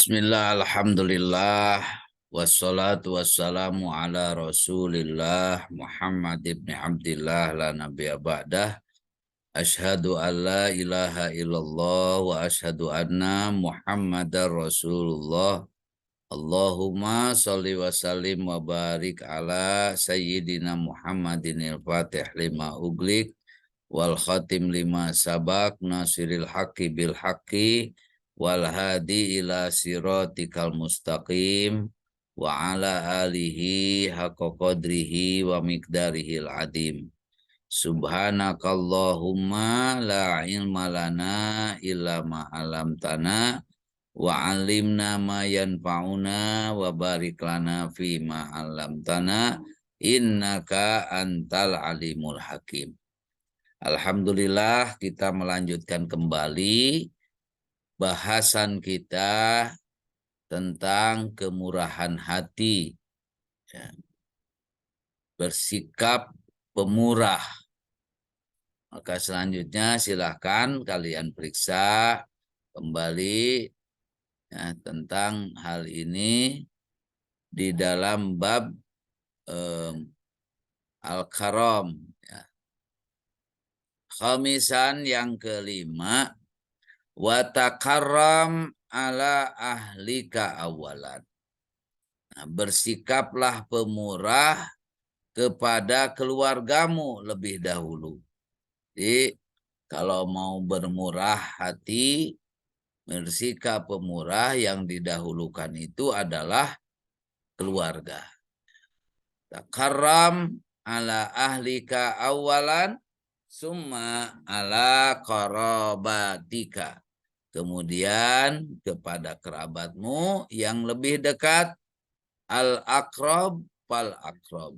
Bismillah, alhamdulillah, wassalatu wassalamu ala rasulillah Muhammad ibn Abdillah la nabiyya ba'dah. Ashhadu an la ilaha illallah wa ashhadu anna Muhammadar Rasulullah. Allahumma salli wa sallim wa barik ala Sayyidina Muhammadin al-Fatih lima uglik wal khatim lima sabak nasiril haqqi bil haqqi wal hadi ila siratikal mustaqim wa ala alihi haqqa qadrihi wa miqdarihil adim. Subhanakallahumma la ilma lana illa ma 'allamtana wa 'allimna ma yanfa'una wa barik lana fi ma 'allamtana innaka antal alimul hakim. Alhamdulillah, kita melanjutkan kembali bahasan kita tentang kemurahan hati, ya. Bersikap pemurah. Maka selanjutnya silahkan kalian periksa kembali, ya, tentang hal ini di dalam bab Al-Karam, ya. Khamisan yang kelima, wa takarram ala ahlika awalan. Nah, bersikaplah pemurah kepada keluargamu lebih dahulu. Jadi kalau mau bermurah hati, bersikap pemurah, yang didahulukan itu adalah keluarga. Takarram ala ahlika awalan summa ala qarabatika. Kemudian kepada kerabatmu yang lebih dekat, al-aqrab fal-aqrab.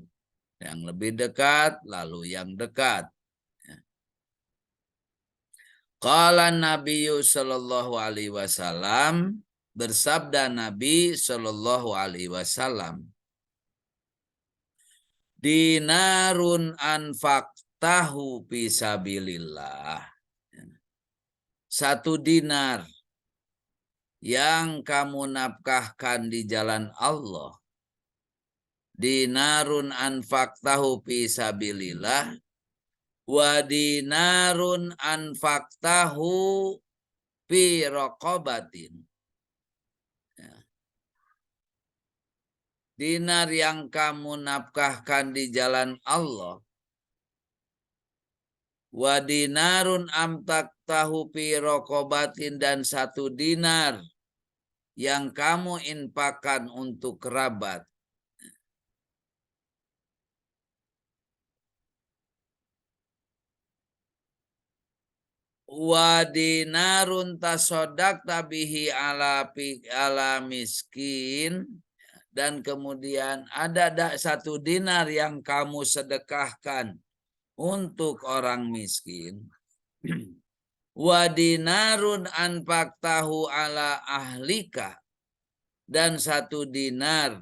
Yang lebih dekat lalu yang dekat. Qala Nabiyyu sallallahu alaihi wasallam, bersabda Nabi sallallahu alaihi wasallam, dinarun anfaqtahu fisabilillah. 1 dinar yang kamu nafkahkan di jalan Allah. Dinarun anfaqtahu fisabilillah wa dinarun anfaqtahu fi raqabatin. Dinar yang kamu nafkahkan di jalan Allah, wa dinarun amtaktahu fi raqabatin, dan 1 dinar yang kamu infakkan untuk kerabat. Wa dinarun tasoddaqta bihi ala miskin, dan kemudian ada 1 dinar yang kamu sedekahkan untuk orang miskin. Wa dinarun anfaqtahu ala ahlika, dan 1 dinar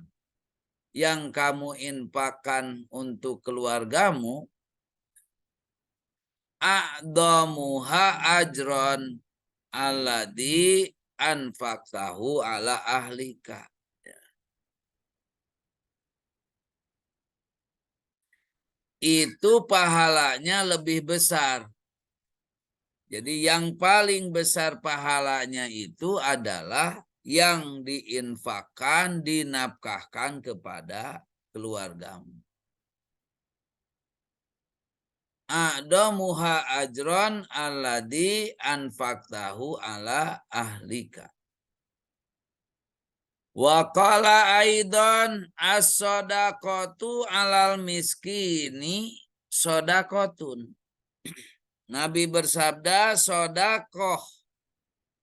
yang kamu infakkan untuk keluargamu. A'damuha ajron alladhi anfaqtahu ala ahlika. Itu pahalanya lebih besar. Jadi yang paling besar pahalanya itu adalah yang diinfakkan, dinafkahkan kepada keluargamu. A'damuha ajron alladhi anfaqtahu ala ahlika. Wa qala aidan as-shadaqatu alal miskini shadaqatun. Nabi bersabda, sedekah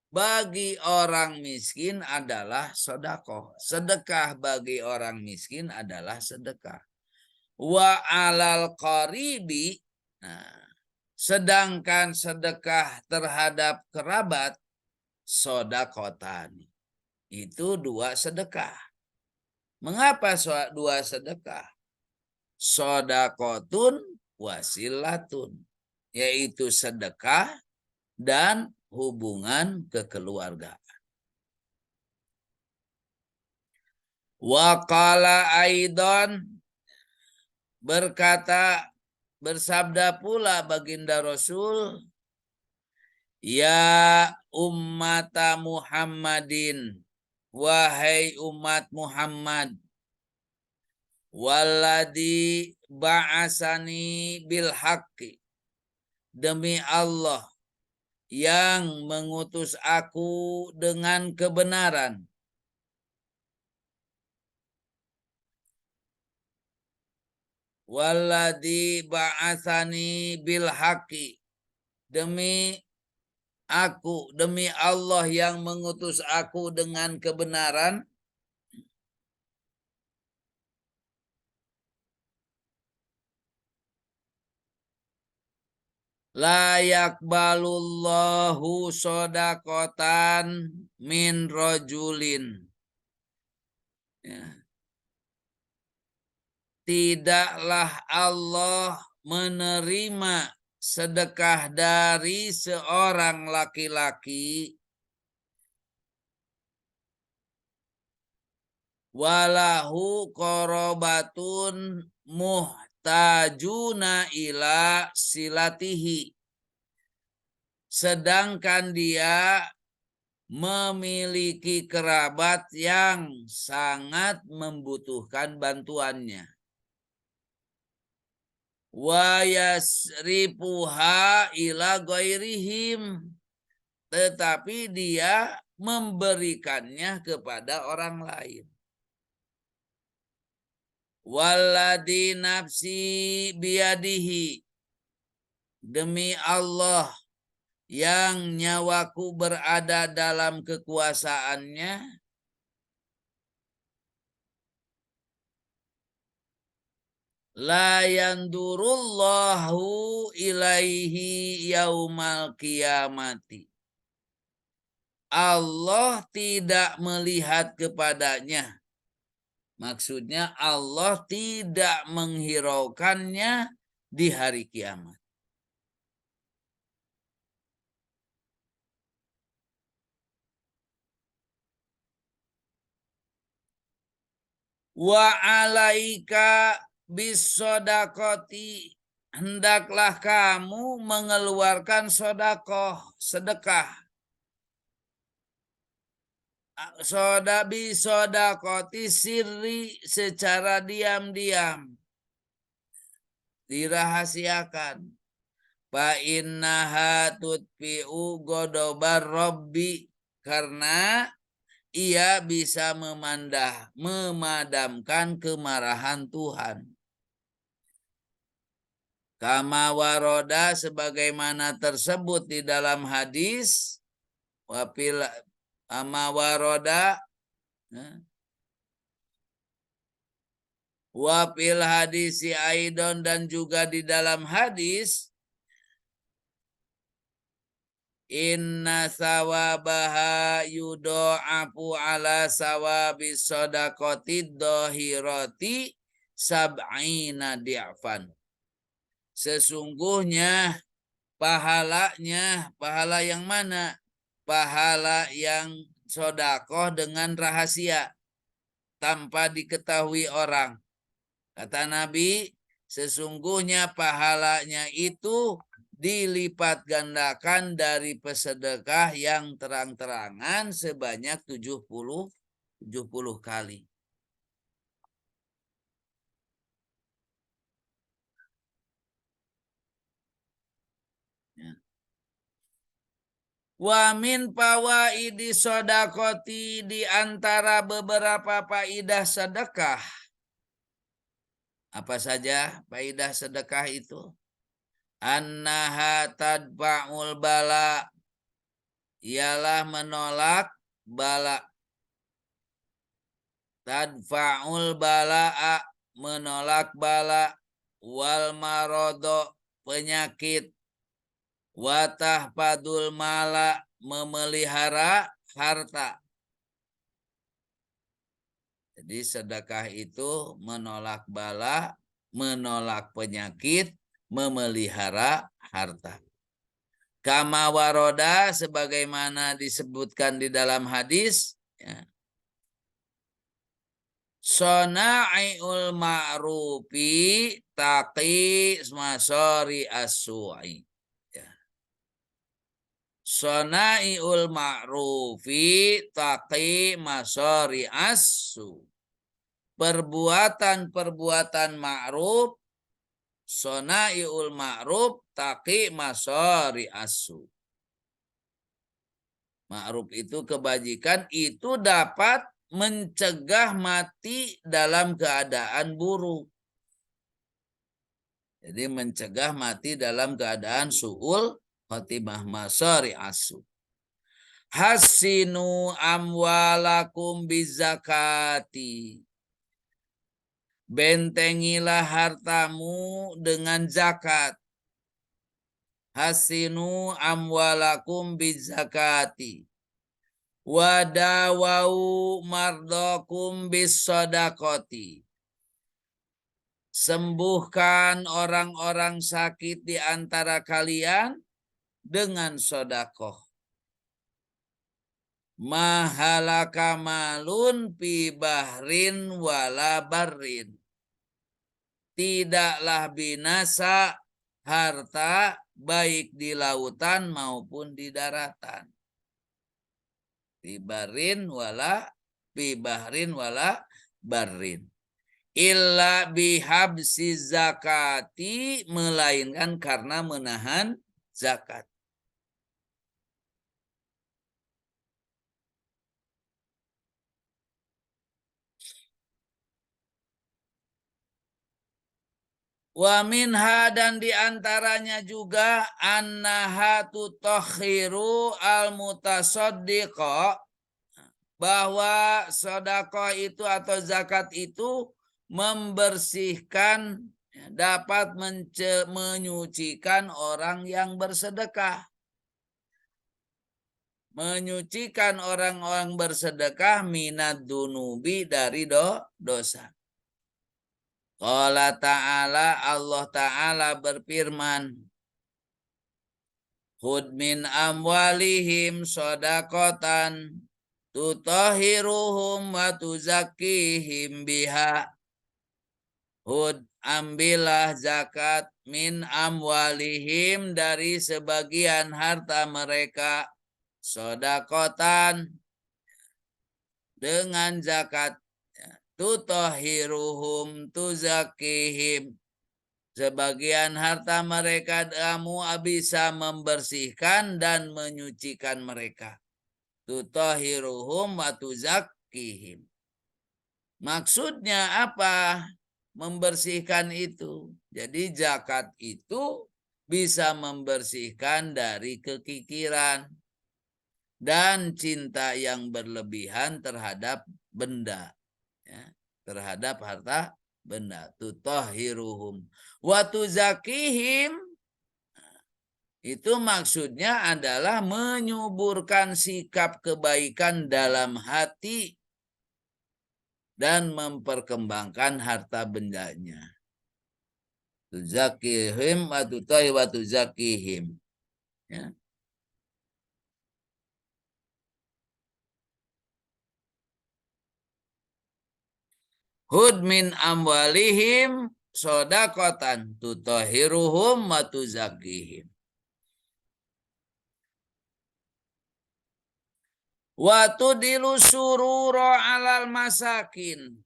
bagi orang miskin adalah sedekah. Sedekah bagi orang miskin adalah sedekah. Wa alal qaribi, nah, sedangkan sedekah terhadap kerabat, sedekotani. Itu 2 sedekah. Mengapa 2 sedekah? Sedekotun wasilatun, yaitu sedekah dan hubungan kekeluargaan. Wa qala aidon, bersabda pula baginda Rasul, ya ummata Muhammadin, wahai umat Muhammad, walladzi ba'asani bil haqqi, demi Allah yang mengutus aku dengan kebenaran. Walladzi ba'asani bil haqqi, demi Allah yang mengutus aku dengan kebenaran. La yakbalullahu sodakotan min rojulin. Ya. Tidaklah Allah menerima sedekah dari seorang laki-laki walahu korobatun muhtajuna ila silatihi, sedangkan dia memiliki kerabat yang sangat membutuhkan bantuannya. Wa yasrifuha ila ghairihim, tetapi dia memberikannya kepada orang lain. Walladzi nafsi biyadihi, demi Allah yang nyawaku berada dalam kekuasaannya, la yandurullahu ilaihi yaumal qiyamati, Allah tidak melihat kepadanya. Maksudnya Allah tidak menghiraukannya di hari kiamat. Wa alaika bisodakoti, hendaklah kamu mengeluarkan sedekah. Bisodakoti sirri, secara diam-diam, dirahasiakan. Fa innaha tutfi'u godobar robbi, karena ia bisa memadamkan kemarahan Tuhan. Kama waroda, sebagaimana tersebut di dalam hadis. Wapil kama waroda wapil hadisi aidon, dan juga di dalam hadis, inna sawabaha yudo'afu ala sawabi sodakoti dohiroti sab'ina di'afan. Sesungguhnya pahalanya, pahala yang mana? Pahala yang sodakoh dengan rahasia, tanpa diketahui orang. Kata Nabi, sesungguhnya pahalanya itu dilipat gandakan dari pesedekah yang terang-terangan sebanyak 70 kali. Ya. Wa min fawaidi sodakoti, di antara beberapa faidah sedekah. Apa saja faidah sedekah itu? Annaha tadfa'ul bala, ialah menolak bala. Tadfa'ul bala'a, menolak bala. Wal marodo, penyakit. Watahpadul mala, memelihara harta. Jadi sedekah itu menolak bala, menolak penyakit, memelihara harta. Kama waroda, sebagaimana disebutkan di dalam hadis. Ya. Sona'iul ma'rufi taqi masori as-su'i. Ya. Sona'iul ma'rufi taqi masori as-su. Perbuatan-perbuatan ma'ruf, sona'iul ma'ruf taqi masori as-su. Ma'ruf itu kebajikan, itu dapat mencegah mati dalam keadaan buruk. Jadi mencegah mati dalam keadaan su'ul khotimah masari asu. Hasinu amwalakum bizakati. Bentengilah hartamu dengan zakat. Hasinu amwalakum bizakati. Wadawau mardokum bisodakoti. Sembuhkan orang-orang sakit di antara kalian dengan sodakoh. Mahalaka malun fi bahrin wala barrin. Tidaklah binasa harta baik di lautan maupun di daratan. Fi bahrin wala barrin. Illa bihabsi zakati, melainkan karena menahan zakat. Wa minha, dan diantaranya juga annaha tutahhiru al-mutasaddiqa, bahwa sedekah itu atau zakat itu membersihkan, dapat menyucikan orang yang bersedekah. Menyucikan orang-orang bersedekah minad dunubi, dari dosa. Qala ta'ala, Allah Ta'ala berfirman, Hud min amwalihim sodakotan tutahhiruhum wa tuzakkihim biha. Hud, ambillah zakat, min amwalihim, dari sebagian harta mereka, sodakotan, dengan zakat, tutahhiruhum tuzakkihim, sebagian harta mereka kamu bisa membersihkan dan menyucikan mereka. Tutahhiruhum wa tuzakkihim. Maksudnya apa? Membersihkan itu. Jadi zakat itu bisa membersihkan dari kekikiran dan cinta yang berlebihan terhadap benda, ya, terhadap harta benda. Tutahhiruhum wa tuzakkihim, itu maksudnya adalah menyuburkan sikap kebaikan dalam hati dan memperkembangkan harta bendanya. Tuzakkihim wa tuzakkihim. Ya. Hud min amwalihim sodakotan tutahhiruhum wa tuzakkihim. Wa tudilu surura alal masakin.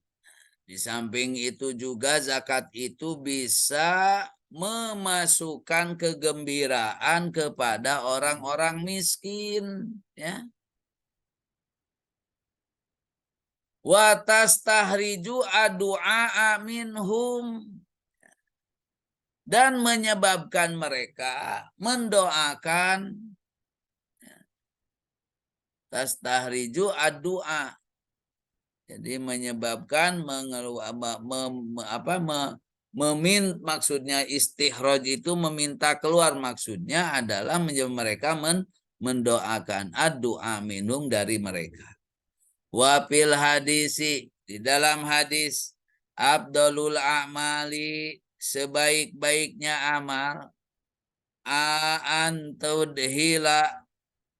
Di samping itu juga zakat itu bisa memasukkan kegembiraan kepada orang-orang miskin, ya. Wa tastahriju adu'a minhum, dan menyebabkan mereka mendoakan. Tastahriju adu'a, jadi menyebabkan maksudnya istihroj itu meminta keluar, maksudnya adalah mereka mendoakan ad-du'a minum, dari mereka. Wa fil hadisi, di dalam hadis, afdalul a'mali, sebaik-baiknya amal, antudhila,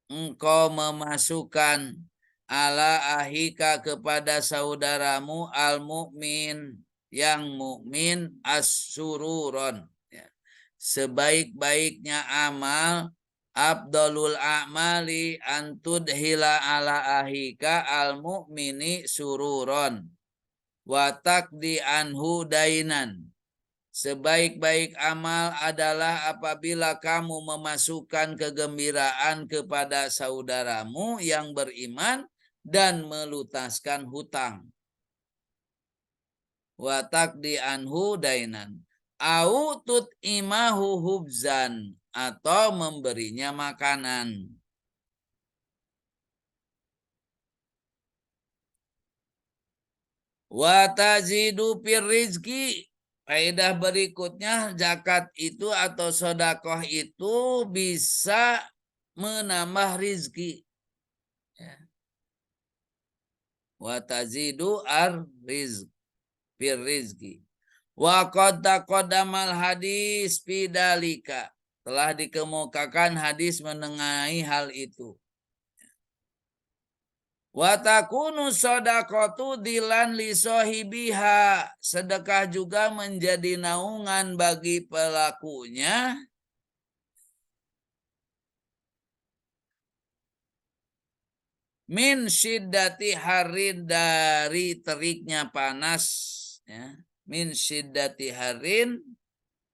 engkau memasukkan ala ahika kepada saudaramu al mukmin yang mukmin as-sururon, ya. Sebaik-baiknya amal afdalul a'mali antudhila ala ahika al mukmini sururon wa taqdi anhu dainan. Sebaik-baik amal adalah apabila kamu memasukkan kegembiraan kepada saudaramu yang beriman dan melutaskan hutang. Wa taqdi anhu dainan. Au tut'imahu hubzan, atau memberinya makanan. Wa tazidu fir rizki. Faedah berikutnya, zakat itu atau sodakoh itu bisa menambah rizki. Wa tazidu ar rizq fir rizki. Wa qad taqaddamal hadis bidalika. Telah dikemukakan hadis mengenai hal itu. Wa takunu shadaqatu dilan li sahibiha. Sedekah juga menjadi naungan bagi pelakunya min syiddati harin, dari teriknya panas, ya. Min syiddati harin,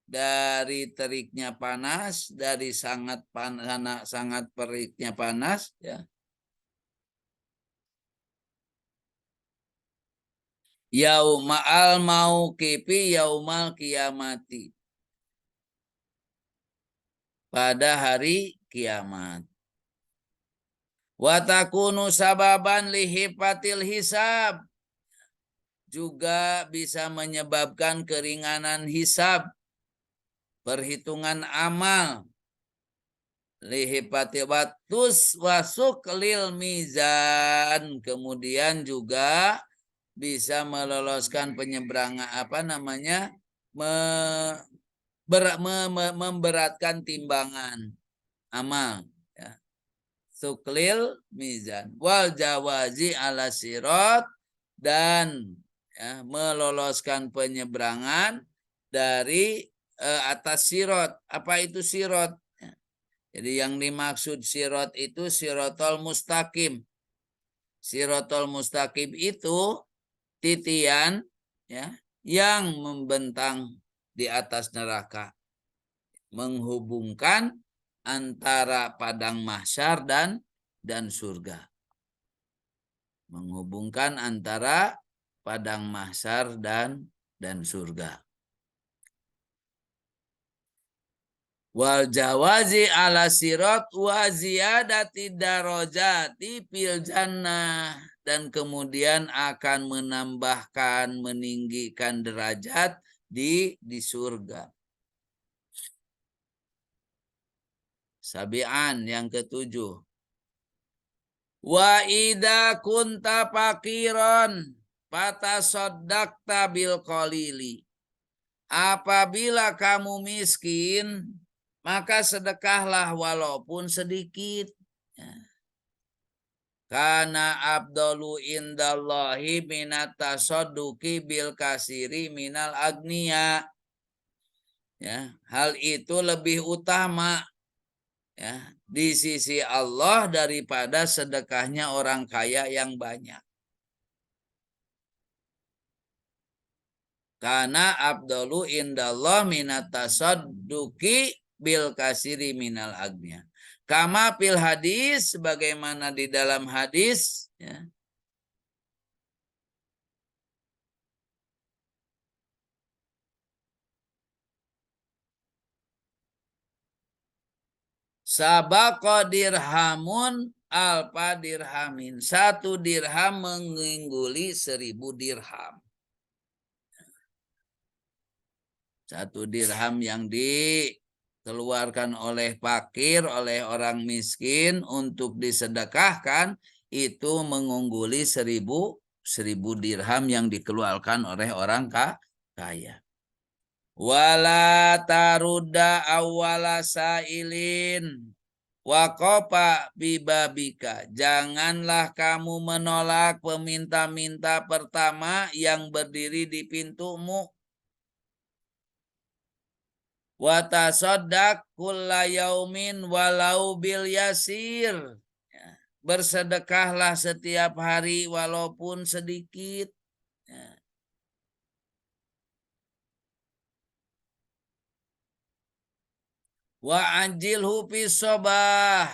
dari teriknya panas, dari sangat panas, sangat periknya panas, ya. Yauma al mauqifi yaumal kiamati, pada hari kiamat. Wa takunu sababan lihifatil hisab, juga bisa menyebabkan keringanan hisab, perhitungan amal. Lihifati watus wasuk lil mizan, kemudian juga bisa meloloskan penyeberangan memberatkan timbangan amal, ya. Suklil mizan wal jawazi ala sirat, dan ya, meloloskan penyeberangan dari atas sirot. Apa itu sirot? Jadi yang dimaksud sirot itu sirotol mustaqim. Sirotol mustaqim itu titian, ya, yang membentang di atas neraka, menghubungkan antara padang mahsyar dan surga. Menghubungkan antara padang mahsyar dan surga. Wal jawazi ala sirat wa ziyadati darajati fil jannah, dan kemudian akan menambahkan, meninggikan derajat di surga. Sabian, yang ketujuh. Wa idza kunta faqiran fatasaddaqta bil qalili. Apabila kamu miskin, maka sedekahlah walaupun sedikit. Kana abdalu indallahi minat tasadduqi bil kasiri minal agniya. Ya, hal itu lebih utama, ya, di sisi Allah daripada sedekahnya orang kaya yang banyak. Kana abdalu indallah minat tasadduqi bil kasiri minal agniya. Kama fil hadis, sebagaimana di dalam hadis, ya. Sabaqa dirhamun alfa dirhamin. 1 dirham mengungguli 1000 dirham. 1 dirham yang dikeluarkan oleh fakir, oleh orang miskin untuk disedekahkan, itu mengungguli 1000 dirham yang dikeluarkan oleh orang kaya. Wala tarudda awwala sailin, Wakopa bibabika, janganlah kamu menolak peminta-minta pertama yang berdiri di pintumu. Watasodak kulla yaumin walau bil yasir. Ya, bersedekahlah setiap hari walaupun sedikit. Ya. Wa ajilhu fi sobah.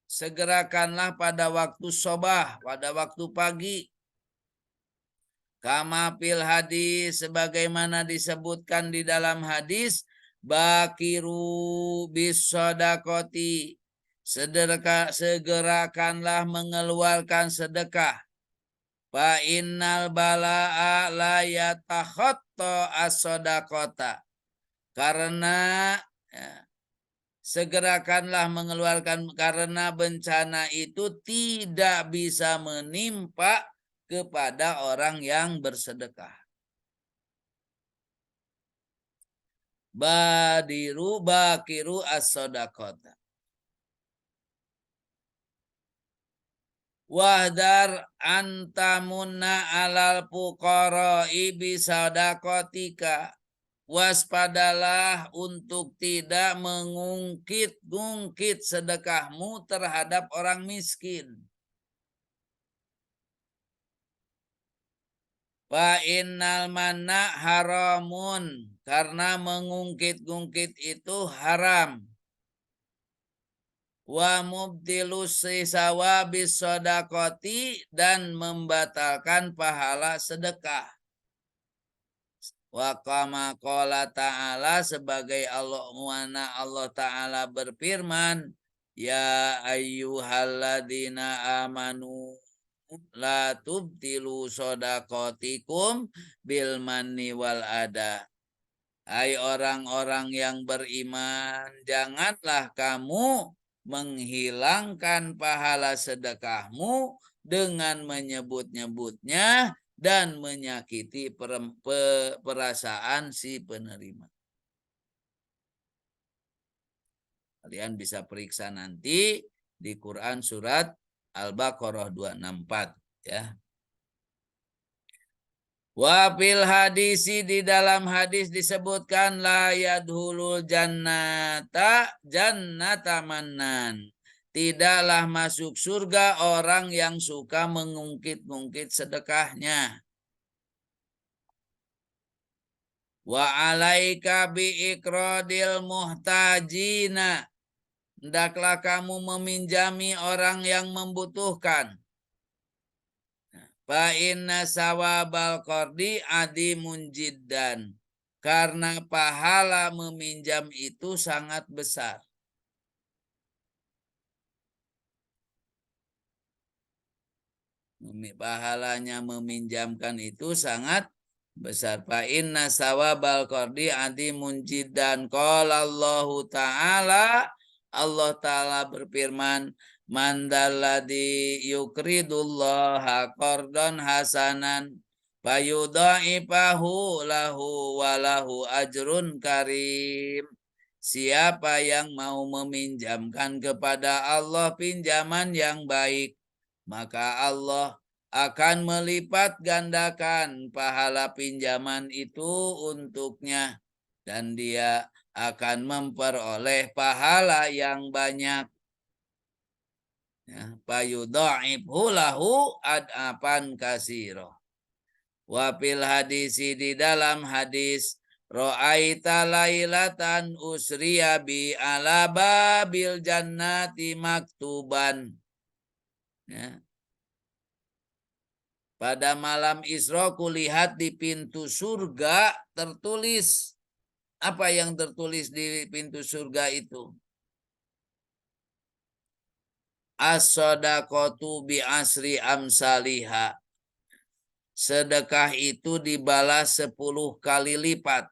Segerakanlah pada waktu sobah, pada waktu pagi. Kama fil hadis, sebagaimana disebutkan di dalam hadis, bakiru bis sodakoti, segerakanlah mengeluarkan sedekah. Fa innal bala'a la yatakhatta as-sodakota. Karena ya, segerakanlah mengeluarkan, karena bencana itu tidak bisa menimpa kepada orang yang bersedekah. Bakiru as-sodakota. Wahdar antamunna alal fuqara'i bisadakotika. Waspadalah untuk tidak mengungkit-ungkit sedekahmu terhadap orang miskin. Fa innal manna haramun, karena mengungkit-ungkit itu haram. Wa mubtilus sawabis sodakoti, dan membatalkan pahala sedekah. Wa kama qala ta'ala, sebagai Allah Ta'ala berfirman, ya ayyuhalladzina amanu la tubtilu sodakotikum bil manni wal ada. Hai orang-orang yang beriman, janganlah kamu menghilangkan pahala sedekahmu dengan menyebut-nyebutnya dan menyakiti perasaan si penerima. Kalian bisa periksa nanti di Quran surat Al-Baqarah 264 ya. Wa fil hadisi, di dalam hadis disebutkan la yadhulul jannata mannan. Tidaklah masuk surga orang yang suka mengungkit-ungkit sedekahnya. Wa alaika bi ikradil muhtajina. Hendaklah kamu meminjami orang yang membutuhkan. Fa inna sawabal qardi adimun jiddan. Karena pahala meminjam itu sangat besar. Pahalanya meminjamkan itu sangat besar. Fa inna sawabal qardi adimun jiddan. Qala Allah Ta'ala, Allah Ta'ala berfirman, mandalladzi yukridullaha qardan hasanan fayudha'ifahu lahu walahu ajrun karim. Siapa yang mau meminjamkan kepada Allah pinjaman yang baik, maka Allah akan melipat gandakan pahala pinjaman itu untuknya, dan dia akan memperoleh pahala yang banyak. Fayudha'ibhu lahu ad'afan katsira. Wa fil hadisi, di dalam hadis, ra'aita lailatan usriya bi ala babil jannati maktuban. Ya. Pada malam Isra kulihat di pintu surga tertulis. Apa yang tertulis di pintu surga itu? As-sodaqatu bi asri amsaliha. Sedekah itu dibalas 10 kali lipat.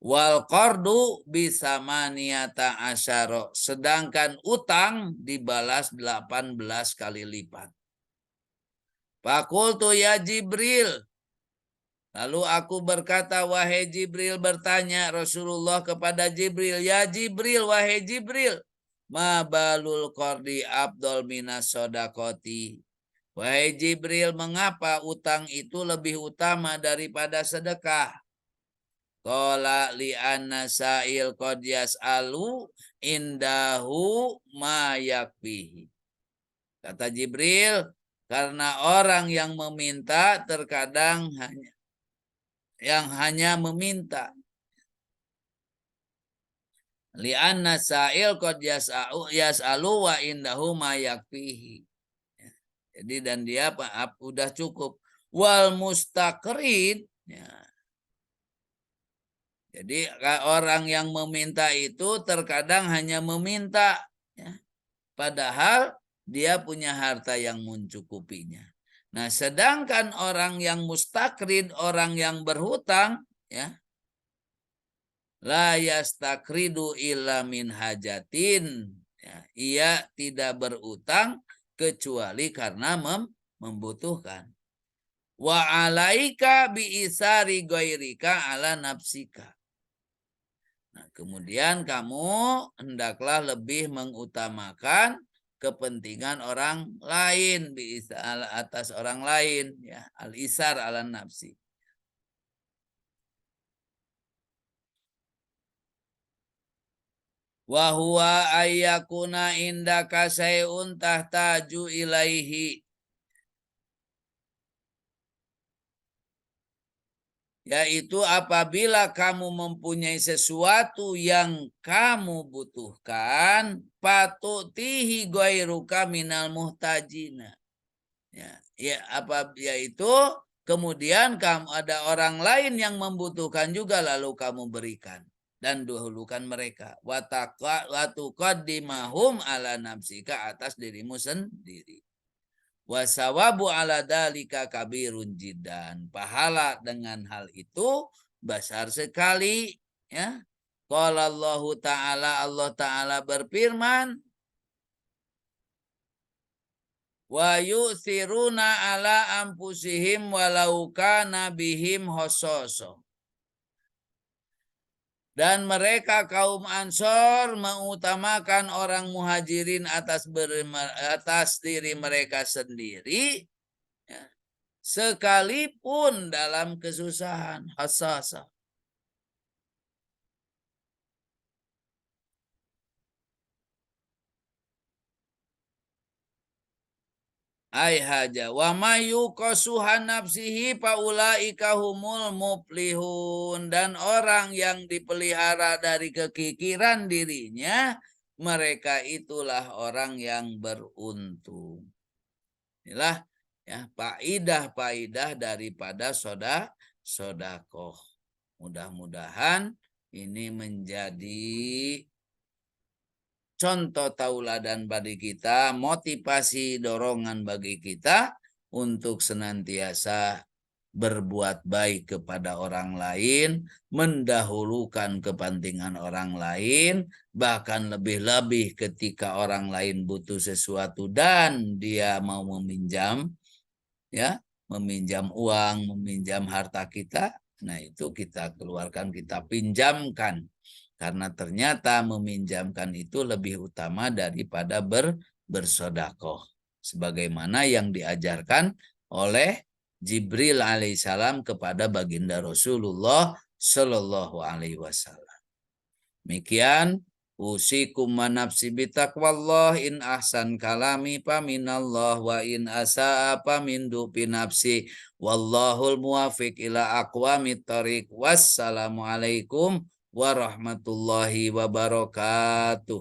Wal qardu bisamaniyata asyara. Sedangkan utang dibalas 18 kali lipat. Fakultu ya Jibril. Lalu aku berkata, wahai Jibril, bertanya Rasulullah kepada Jibril, ya Jibril, wahai Jibril, ma balul qardi afdal minas sodakoti. Wahai Jibril, mengapa utang itu lebih utama daripada sedekah? Qala li anna sa'il qad yas'alu indahu ma yakfihi. Kata Jibril, karena orang yang meminta terkadang hanya meminta. Li anna sa'il qad yas'alu wa indahu ma yakfihi. Jadi dan dia udah cukup. Wal mustaqrid, ya. Jadi orang yang meminta itu terkadang hanya meminta, ya. Padahal dia punya harta yang mencukupinya. Nah, sedangkan orang yang mustakrid, orang yang berhutang, ya, la yastakridu illa min hajatin, ya, ia tidak berutang kecuali karena membutuhkan. Wa alaika bi isari ghairika ala nafsika. Nah, kemudian kamu hendaklah lebih mengutamakan kepentingan orang lain atas orang lain, ya, al-isar ala nafsi. Wa huwa ayyakuna indaka syai'un tahtaju ilaihi. Yaitu apabila kamu mempunyai sesuatu yang kamu butuhkan, patutihi ghairuka minal muhtajina. Yaitu kemudian kamu ada orang lain yang membutuhkan juga lalu kamu berikan dan dahulukan mereka. Wa tuqaddimahum ala nafsika, atas dirimu sendiri. Wasawabu ala dalika kabirun jiddan. Pahala dengan hal itu besar sekali, ya. Qala Allah Ta'ala berfirman, wa yu'thiruna ala anfusihim walau kana bihim khososo. Dan mereka kaum Ansor mengutamakan orang Muhajirin atas diri mereka sendiri, ya, sekalipun dalam kesusahan. Hasasa. Ai haja wa mayuqasuhan nafsihi paulaika humul muflihun. Dan orang yang dipelihara dari kekikiran dirinya, mereka itulah orang yang beruntung. Inilah, ya, faidah daripada sodakoh. Mudah-mudahan ini menjadi contoh tauladan bagi kita, motivasi, dorongan bagi kita untuk senantiasa berbuat baik kepada orang lain, mendahulukan kepentingan orang lain, bahkan lebih-lebih ketika orang lain butuh sesuatu dan dia mau meminjam, ya, meminjam uang, meminjam harta kita, nah itu kita keluarkan, kita pinjamkan. Karena ternyata meminjamkan itu lebih utama daripada bersodakoh. Sebagaimana yang diajarkan oleh Jibril alaihissalam kepada baginda Rasulullah Shallallahu alaihi wasallam. Demikian usikum manafsi bitaqwallah in ahsan kalami paminallah wa in asa'a pamindu binafsi wallahul muwafiq ila aqwamit thariq. Wassalamualaikum warahmatullahi wabarakatuh.